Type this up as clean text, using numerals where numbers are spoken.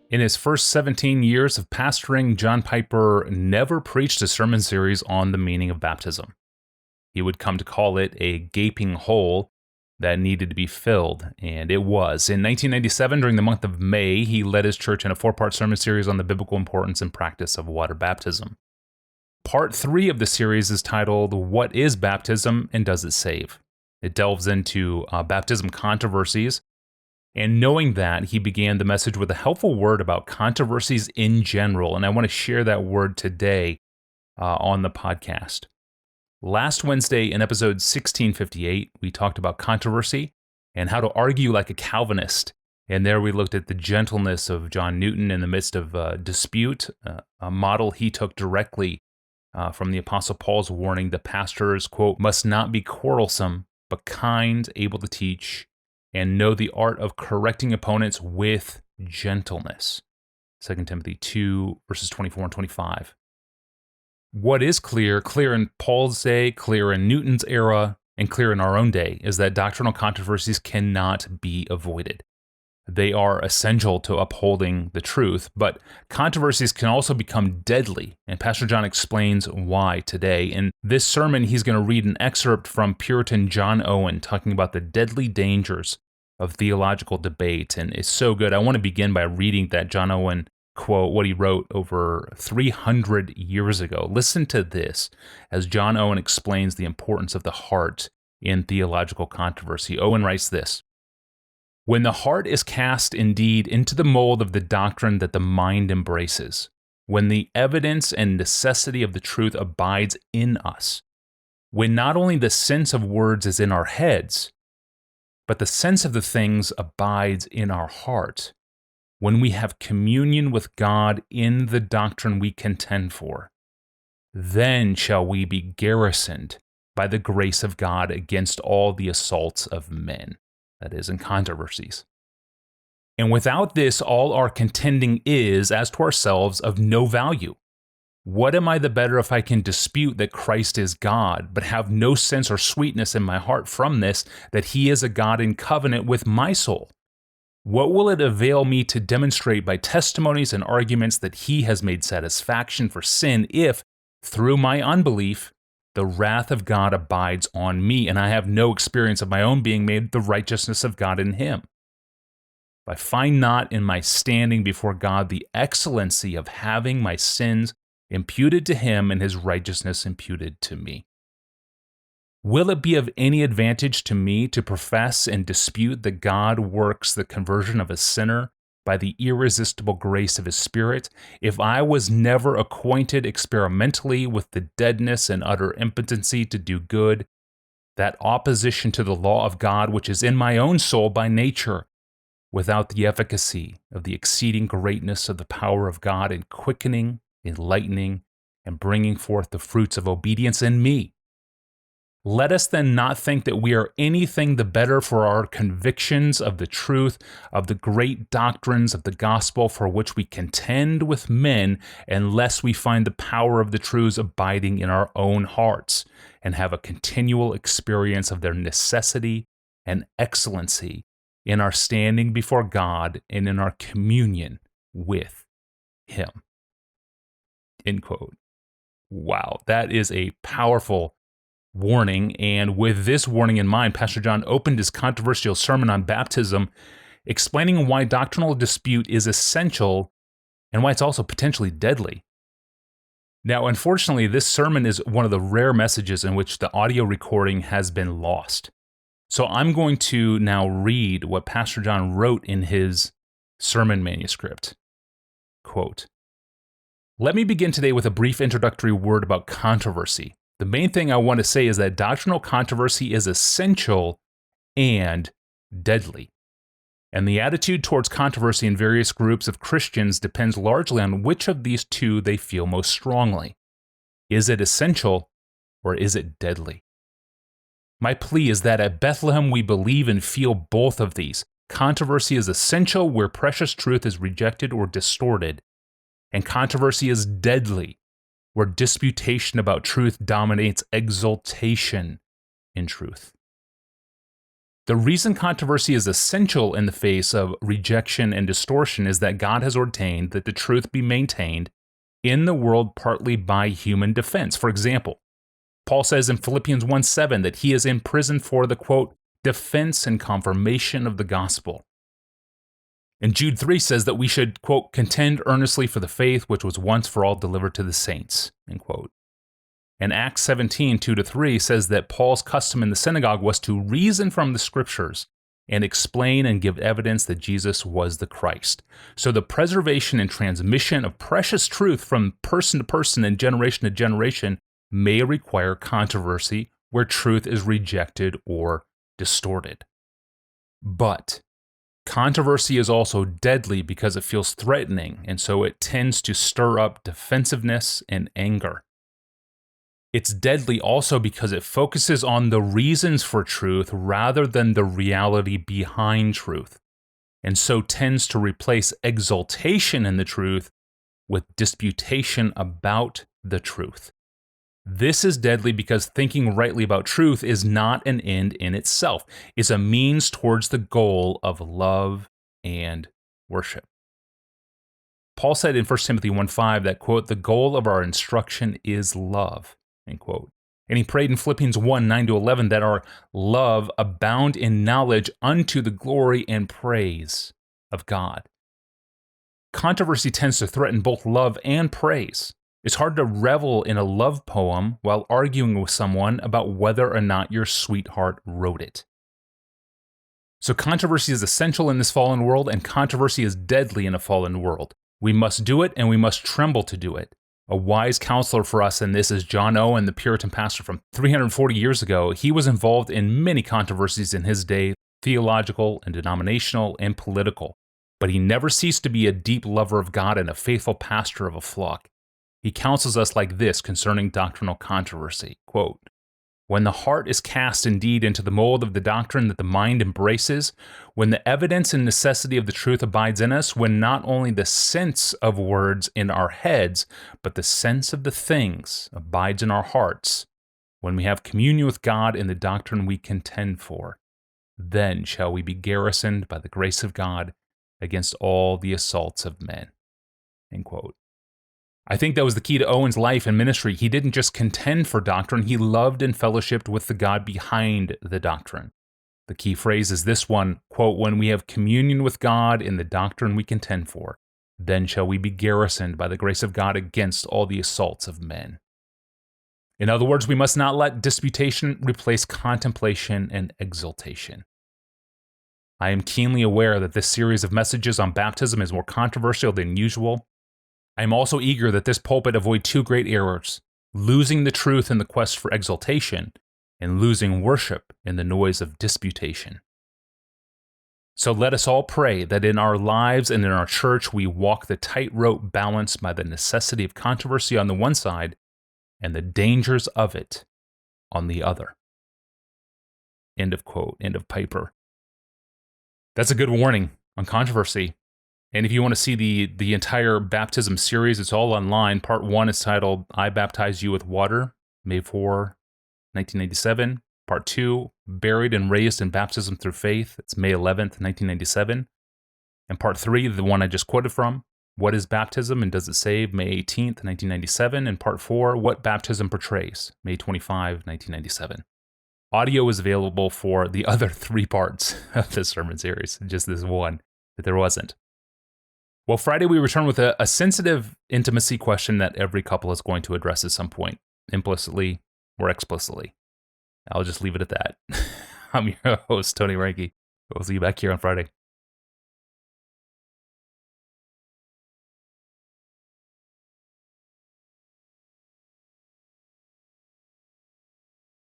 In his first 17 years of pastoring, John Piper never preached a sermon series on the meaning of baptism. He would come to call it a gaping hole that needed to be filled, and it was. In 1997, during the month of May, he led his church in a 4-part sermon series on the biblical importance and practice of water baptism. Part 3 of the series is titled, What is Baptism and Does It Save? It delves into baptism controversies, and knowing that, he began the message with a helpful word about controversies in general, and I want to share that word today on the podcast. Last Wednesday in episode 1658, we talked about controversy and how to argue like a Calvinist, and there we looked at the gentleness of John Newton in the midst of dispute, a model he took directly from the Apostle Paul's warning that pastors, quote, must not be quarrelsome, but kind, able to teach, and know the art of correcting opponents with gentleness. 2 Timothy 2, verses 24 and 25. What is clear in Paul's day, clear in Newton's era, and clear in our own day, is that doctrinal controversies cannot be avoided. They are essential to upholding the truth, but controversies can also become deadly, and Pastor John explains why today. In this sermon, he's going to read an excerpt from Puritan John Owen talking about the deadly dangers of theological debate, and it's so good. I want to begin by reading that John Owen quote, what he wrote over 300 years ago. Listen to this as John Owen explains the importance of the heart in theological controversy. Owen writes this: when the heart is cast indeed into the mold of the doctrine that the mind embraces, when the evidence and necessity of the truth abides in us, when not only the sense of words is in our heads, but the sense of the things abides in our heart, when we have communion with God in the doctrine we contend for, then shall we be garrisoned by the grace of God against all the assaults of men. That is, in controversies. And without this, all our contending is, as to ourselves, of no value. What am I the better if I can dispute that Christ is God, but have no sense or sweetness in my heart from this, that he is a God in covenant with my soul? What will it avail me to demonstrate by testimonies and arguments that he has made satisfaction for sin if, through my unbelief, the wrath of God abides on me, and I have no experience of my own being made the righteousness of God in him? I find not in my standing before God the excellency of having my sins imputed to him and his righteousness imputed to me. Will it be of any advantage to me to profess and dispute that God works the conversion of a sinner by the irresistible grace of his Spirit, if I was never acquainted experimentally with the deadness and utter impotency to do good, that opposition to the law of God which is in my own soul by nature, without the efficacy of the exceeding greatness of the power of God in quickening, enlightening, and bringing forth the fruits of obedience in me? Let us then not think that we are anything the better for our convictions of the truth of the great doctrines of the gospel for which we contend with men, unless we find the power of the truths abiding in our own hearts, and have a continual experience of their necessity and excellency in our standing before God and in our communion with him. End quote. Wow, that is a powerful warning, and with this warning in mind, Pastor John opened his controversial sermon on baptism, explaining why doctrinal dispute is essential and why it's also potentially deadly. Now, unfortunately, this sermon is one of the rare messages in which the audio recording has been lost. So I'm going to now read what Pastor John wrote in his sermon manuscript. Quote, "Let me begin today with a brief introductory word about controversy. The main thing I want to say is that doctrinal controversy is essential and deadly. And the attitude towards controversy in various groups of Christians depends largely on which of these two they feel most strongly. Is it essential or is it deadly? My plea is that at Bethlehem we believe and feel both of these. Controversy is essential where precious truth is rejected or distorted, and controversy is deadly where disputation about truth dominates exultation in truth. The reason controversy is essential in the face of rejection and distortion is that God has ordained that the truth be maintained in the world partly by human defense. For example, Paul says in Philippians 1:7 that he is in prison for the, quote, defense and confirmation of the gospel. And Jude 3 says that we should, quote, contend earnestly for the faith which was once for all delivered to the saints, end quote. And Acts 17:2-3 says that Paul's custom in the synagogue was to reason from the scriptures and explain and give evidence that Jesus was the Christ. So the preservation and transmission of precious truth from person to person and generation to generation may require controversy where truth is rejected or distorted. But controversy is also deadly because it feels threatening, and so it tends to stir up defensiveness and anger. It's deadly also because it focuses on the reasons for truth rather than the reality behind truth, and so tends to replace exaltation in the truth with disputation about the truth. This is deadly because thinking rightly about truth is not an end in itself. It's a means towards the goal of love and worship. Paul said in 1 Timothy 1:5 that, quote, the goal of our instruction is love, end quote. And he prayed in Philippians 1:9-11 that our love abound in knowledge unto the glory and praise of God. Controversy tends to threaten both love and praise. It's hard to revel in a love poem while arguing with someone about whether or not your sweetheart wrote it. So controversy is essential in this fallen world, and controversy is deadly in a fallen world. We must do it, and we must tremble to do it. A wise counselor for us in this is John Owen, the Puritan pastor from 340 years ago. He was involved in many controversies in his day, theological and denominational and political. But he never ceased to be a deep lover of God and a faithful pastor of a flock. He counsels us like this concerning doctrinal controversy, quote, when the heart is cast indeed into the mold of the doctrine that the mind embraces, when the evidence and necessity of the truth abides in us, when not only the sense of words in our heads, but the sense of the things abides in our hearts, when we have communion with God in the doctrine we contend for, then shall we be garrisoned by the grace of God against all the assaults of men, end quote. I think that was the key to Owen's life and ministry. He didn't just contend for doctrine, he loved and fellowshiped with the God behind the doctrine. The key phrase is this one, quote, when we have communion with God in the doctrine we contend for, then shall we be garrisoned by the grace of God against all the assaults of men. In other words, we must not let disputation replace contemplation and exaltation. I am keenly aware that this series of messages on baptism is more controversial than usual. I am also eager that this pulpit avoid two great errors, losing the truth in the quest for exaltation and losing worship in the noise of disputation. So let us all pray that in our lives and in our church we walk the tightrope balanced by the necessity of controversy on the one side and the dangers of it on the other. End of quote, end of paper. That's a good warning on controversy. And if you want to see the entire baptism series, it's all online. Part 1 is titled, I Baptize You with Water, May 4, 1997. Part 2, Buried and Raised in Baptism Through Faith. It's May 11th, 1997. And Part 3, the one I just quoted from, What is Baptism and Does It Save? May 18th, 1997. And Part 4, What Baptism Portrays? May 25, 1997. Audio is available for the other 3 parts of the sermon series, just this one that there wasn't. Well, Friday we return with a sensitive intimacy question that every couple is going to address at some point, implicitly or explicitly. I'll just leave it at that. I'm your host, Tony Ranke. We'll see you back here on Friday.